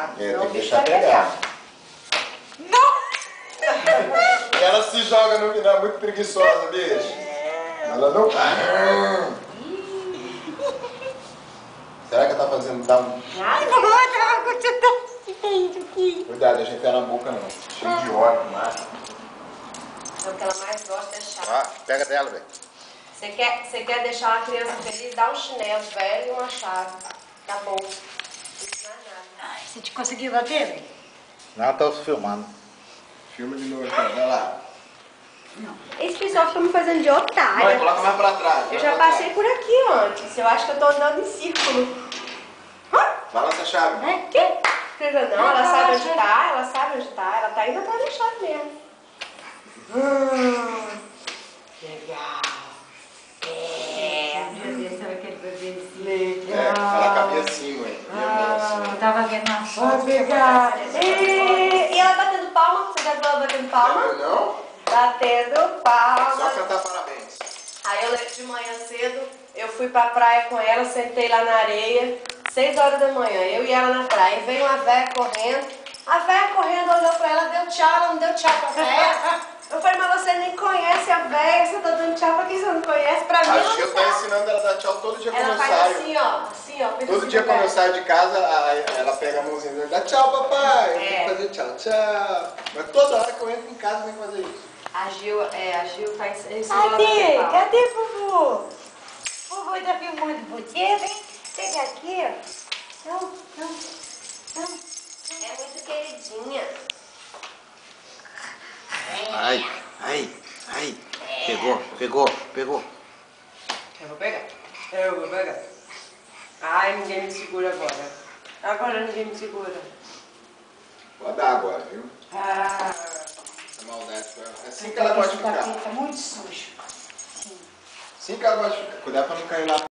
cuidado. É, Senão tem o que bicho deixar vai pegar. E ela se joga no final, muito preguiçosa, bicho. Ela não. Será que ela tá fazendo. Nada. Cuidado, deixa enfiar na boca não. Cheio de óleo, mata. O que ela mais gosta é chá. Ah, pega dela, velho. Você quer deixar uma criança feliz? Dá um chinelo velho e uma chave. Acabou. Isso não é nada. Ai, você te conseguiu bater, velho? Não, tô filmando. Filma de novo, então. Vai lá. Esse pessoal fica me fazendo de Mãe, otária. coloca mais pra trás. Eu já passei por aqui antes. Eu acho que eu tô andando em círculo. Balança a chave. Né? Que? Não, ela sabe onde tá, ela sabe onde tá. Ela tá indo atrás da chave mesmo. Legal. Meu Deus, sabe aquele bebezinho? É, ela cabia assim, mãe. E a mão assim. Eu tava vendo uma foto. E ela batendo palma? Você já viu ela batendo palma? Não, não? Batendo Só palma. cantar parabéns. Aí eu de manhã cedo, eu fui pra praia com ela, sentei lá na areia, 6 horas da manhã, eu e ela na praia. E veio uma véia correndo, a véia correndo olhou pra ela, deu tchau, ela não deu tchau pra véia. Eu falei, mas você nem conhece a véia, você tá dando tchau pra quem você não conhece? Pra mim A ela Gil não tá sabe. ensinando ela a dar tchau todo dia quando Ela eu faz saio. assim, ó, fez Todo assim dia pra quando eu véia. saio de casa, ela pega a mãozinha dela e dá tchau, papai. Eu tenho que fazer tchau, tchau. Mas toda hora que eu entro em casa, eu tenho que fazer isso. A Gil faz isso. Cadê Vuvu? Vuvu tá filmando você, vem. Pega aqui, ó. Não. É muito queridinha. Ai. Pegou. Eu vou pegar. Ai, ninguém me segura agora. Agora ninguém me segura. Pode dar agora, viu? Essa maldade com ela. É assim que ela gosta de ficar. Tá muito sujo. Assim que ela gosta de ficar. Cuidado pra não cair lá.